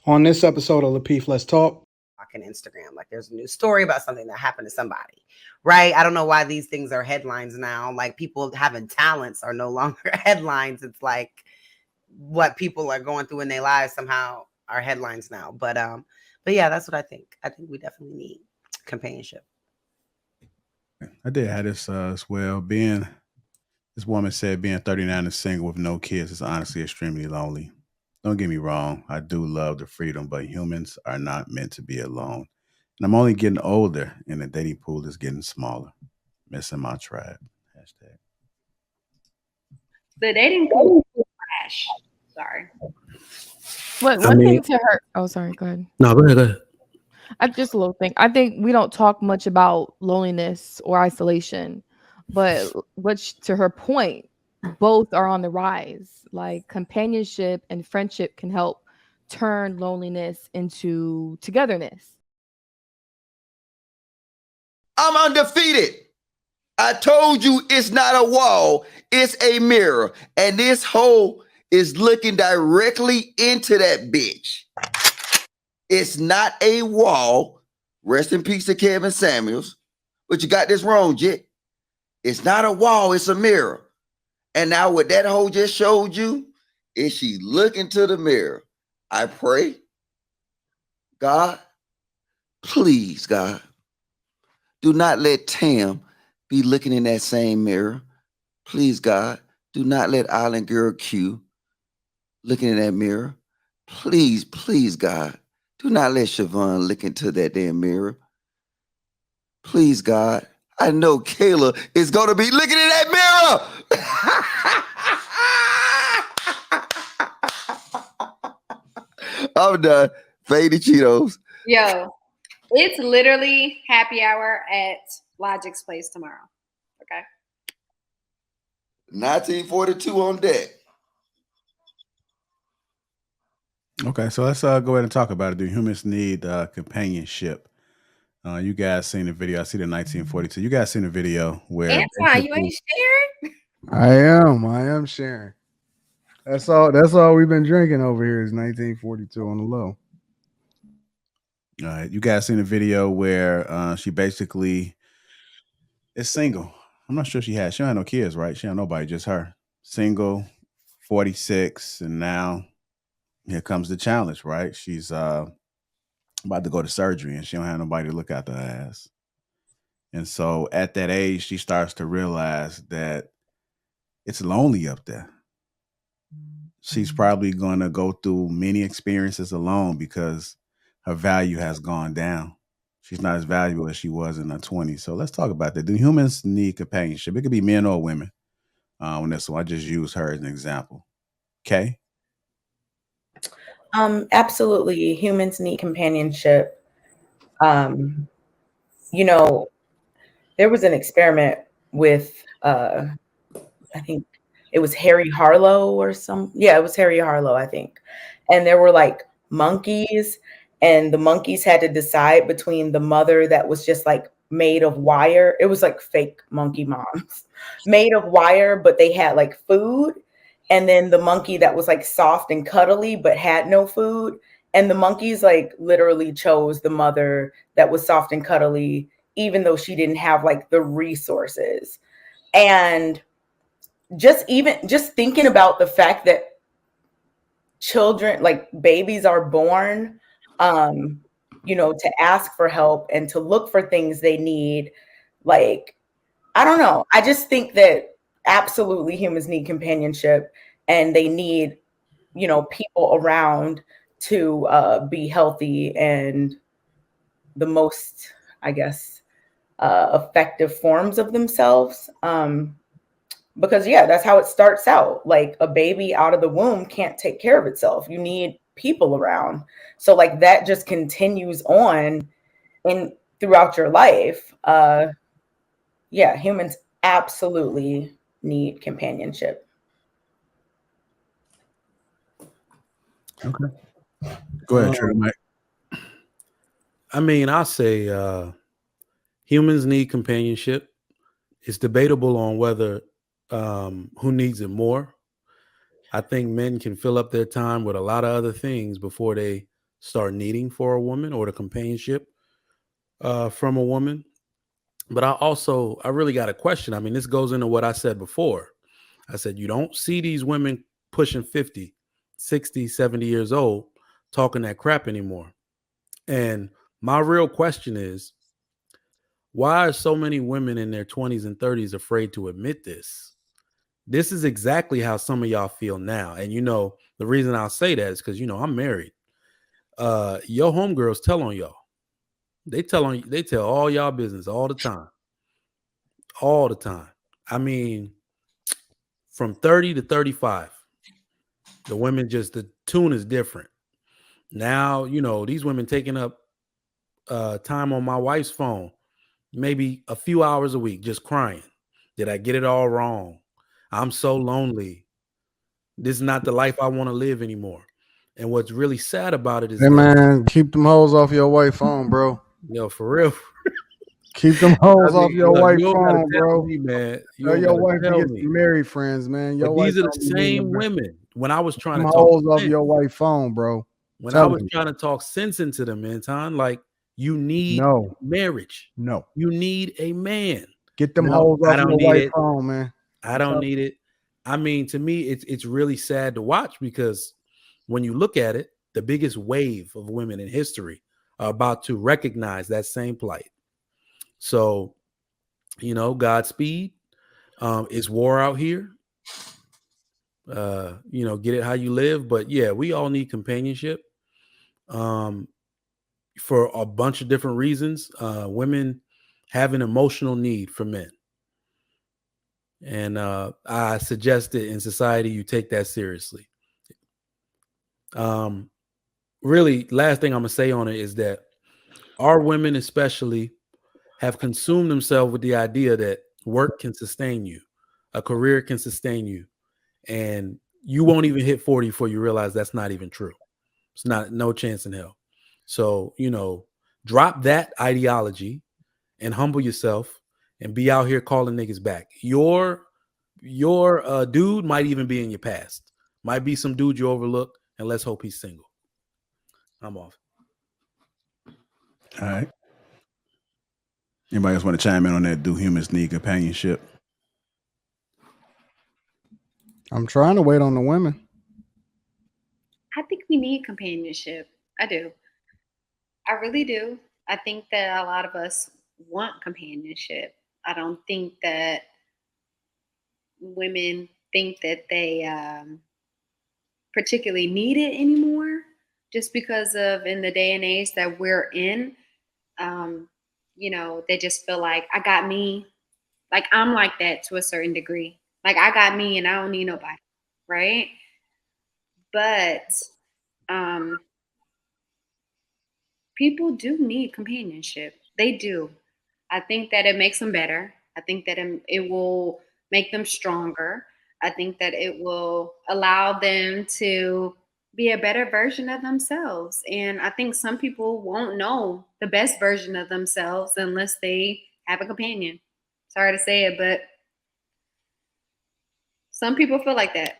On this episode of Lapeef, Let's Talk. On Instagram, like there's a new story about something that happened to somebody, right? I don't know why these things are headlines now. Like people having talents are no longer headlines. It's like what people are going through in their lives somehow are headlines now. But yeah, that's what I think. I think we definitely need companionship. I did have this as well. This woman said being 39 and single with no kids is honestly extremely lonely. Don't get me wrong, I do love the freedom, but humans are not meant to be alone. And I'm only getting older, and the dating pool is getting smaller. Missing my tribe. Hashtag. The dating pool is trash. Sorry. One thing to her. Oh, sorry. Go ahead. No, go ahead. I just a little thing. I think we don't talk much about loneliness or isolation, but which to her point, both are on the rise. Like companionship and friendship can help turn loneliness into togetherness. I'm undefeated. I told you it's not a wall, it's a mirror. And this hole is looking directly into that bitch. It's not a wall. Rest in peace to Kevin Samuels. But you got this wrong, Jit. It's not a wall, it's a mirror. And now what that hole just showed you is she looking to the mirror. I pray, God, please, God, do not let Tam be looking in that same mirror. Please, God, do not let Island Girl Q looking in that mirror. Please, please, God, do not let Siobhan look into that damn mirror. Please, God, I know Kayla is going to be looking in that mirror. I'm done. Faded Cheetos. Yo, it's literally happy hour at Logic's place tomorrow. Okay. 1942 on deck. Okay, so let's go ahead and talk about it. Do humans need companionship? You guys seen the video? I see the 1942. You guys seen the video where Antoine, you ain't sharing? I am sharing. That's all we've been drinking over here is 1942 on the low. All right, you guys seen the video where she basically is single. I'm not sure she don't have no kids, right? She don't nobody, just her. Single, 46, and now here comes the challenge, right? She's about to go to surgery and she don't have nobody to look after her ass. And so at that age, she starts to realize that it's lonely up there. She's probably going to go through many experiences alone because her value has gone down. She's not as valuable as she was in her 20s. So let's talk about that. Do humans need companionship? It could be men or women. On this one, I just use her as an example. Okay. Absolutely. Humans need companionship. You know, there was an experiment with, I think it was Harry Harlow or it was Harry Harlow, I think. And there were like monkeys, and the monkeys had to decide between the mother that was just like made of wire. It was like fake monkey moms made of wire, but they had like food. And then the monkey that was like soft and cuddly, but had no food. And the monkeys like literally chose the mother that was soft and cuddly, even though she didn't have like the resources. And just thinking about the fact that children, like babies, are born, to ask for help and to look for things they need. Like, I don't know. I just think that absolutely humans need companionship, and they need, people around to be healthy and the most, I guess, effective forms of themselves. Because that's how it starts out. Like a baby out of the womb can't take care of itself. You need people around. So like that just continues on throughout your life. Humans absolutely need companionship. Okay. Go ahead, Trey, Mike. I mean, I say humans need companionship. It's debatable on whether who needs it more. I think men can fill up their time with a lot of other things before they start needing for a woman or the companionship from a woman. But I really got a question. I mean, this goes into what I said before. I said, you don't see these women pushing 50, 60, 70 years old talking that crap anymore. And my real question is, why are so many women in their 20s and 30s afraid to admit this? This is exactly how some of y'all feel now. And the reason I'll say that is because I'm married. Your homegirls tell on y'all. They tell all y'all business all the time. All the time. I mean, from 30 to 35, the women the tune is different. Now, these women taking up time on my wife's phone, maybe a few hours a week, just crying. Did I get it all wrong? I'm so lonely. This is not the life I want to live anymore. And what's really sad about it is Hey man, keep them hoes off your white phone, bro. For real. Keep them hoes off your white you phone, bro. Me, man. Tell your wife to get some married friends, man. Your these wife are the same women. When I was trying to talk hoes off your white phone, bro. When I was trying to talk sense into them, Anton, like you need marriage. No. You need a man. Get them hoes off your white phone, man. I don't need it. I mean, to me, it's really sad to watch because when you look at it, the biggest wave of women in history are about to recognize that same plight. So, Godspeed. It's war out here. Get it how you live. But yeah, we all need companionship. For a bunch of different reasons. Women have an emotional need for men. And I suggest that in society, you take that seriously. Really, last thing I'm going to say on it is that our women especially have consumed themselves with the idea that work can sustain you. A career can sustain you. And you won't even hit 40 before you realize that's not even true. It's no chance in hell. So, drop that ideology and humble yourself and be out here calling niggas back. Your dude might even be in your past. Might be some dude you overlook, and let's hope he's single. I'm off. All right. Anybody else want to chime in on that? Do humans need companionship? I'm trying to wait on the women. I think we need companionship. I do. I really do. I think that a lot of us want companionship. I don't think that women think that they particularly need it anymore just because of in the day and age that we're in. They just feel like I got me. Like I'm like that to a certain degree. Like I got me and I don't need nobody. Right. But people do need companionship. They do. I think that it makes them better. I think that it will make them stronger. I think that it will allow them to be a better version of themselves. And I think some people won't know the best version of themselves unless they have a companion. Sorry to say it, but some people feel like that.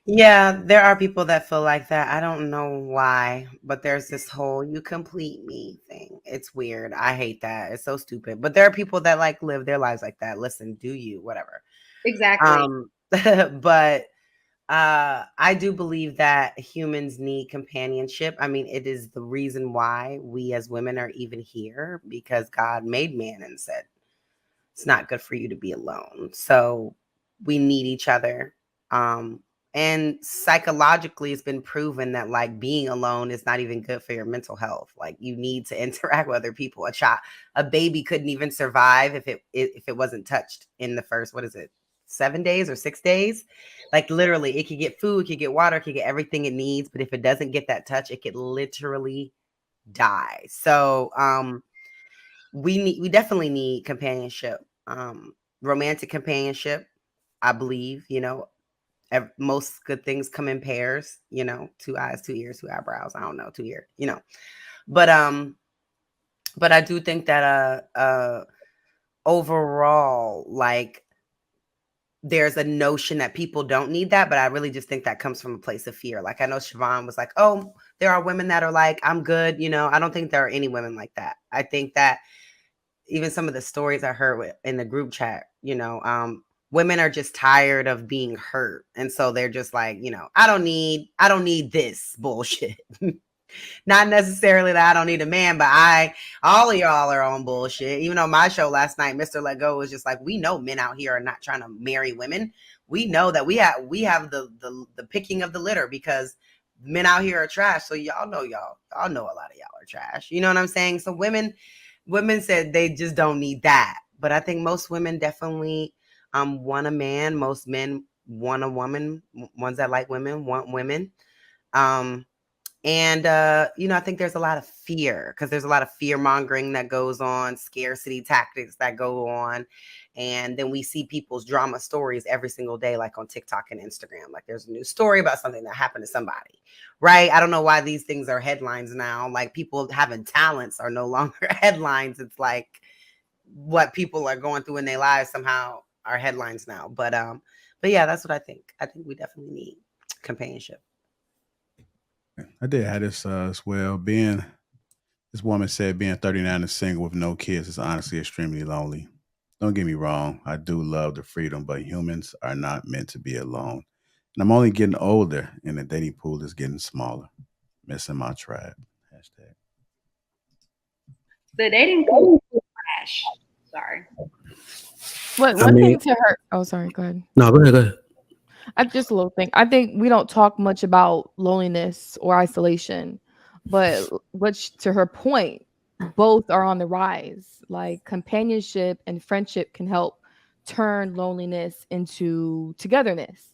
Yeah, there are people that feel like that. I don't know why, but there's this whole "you complete me" thing. It's weird. I hate that. It's so stupid. But there are people that like live their lives like that. Listen, do you, whatever. Exactly. But I do believe that humans need companionship. I mean, it is the reason why we as women are even here, because God made man and said, it's not good for you to be alone. So we need each other. And psychologically, it's been proven that like being alone is not even good for your mental health. Like you need to interact with other people. A baby couldn't even survive if it wasn't touched in the first, 7 days or 6 days. Like literally, it could get food, it could get water, it could get everything it needs. But if it doesn't get that touch, it could literally die. So we definitely need companionship, romantic companionship. I believe, most good things come in pairs, 2 eyes, 2 ears, 2 eyebrows. I don't know, 2 ears, but I do think that overall, like there's a notion that people don't need that, but I really just think that comes from a place of fear. Like I know Siobhan was like, oh, there are women that are like, I'm good. You know, I don't think there are any women like that. I think that even some of the stories I heard in the group chat, women are just tired of being hurt. And so they're just like, I don't need this bullshit. Not necessarily that I don't need a man, but all of y'all are on bullshit. Even on my show last night, Mr. Let Go was just like, we know men out here are not trying to marry women. We know that we have the picking of the litter because men out here are trash. So y'all know a lot of y'all are trash. You know what I'm saying? So women said they just don't need that. But I think most women definitely want a man. Most men want a woman. Ones that like women want women. And I think there's a lot of fear because there's a lot of fear mongering that goes on, scarcity tactics that go on. And then we see people's drama stories every single day, like on TikTok and Instagram. Like there's a new story about something that happened to somebody, right? I don't know why these things are headlines now. Like people having talents are no longer headlines. It's like what people are going through in their lives somehow are headlines now. But yeah, that's what I think. I think we definitely need companionship. I did have this as well. This woman said being 39 and single with no kids is honestly extremely lonely. Don't get me wrong, I do love the freedom, but humans are not meant to be alone. And I'm only getting older, and the dating pool is getting smaller. Missing my tribe. Hashtag. The dating pool is trash. Sorry. One thing to her. Oh, sorry. Go ahead. No, go ahead. Just a little thing. I think we don't talk much about loneliness or isolation, but to her point, both are on the rise. Like companionship and friendship can help turn loneliness into togetherness.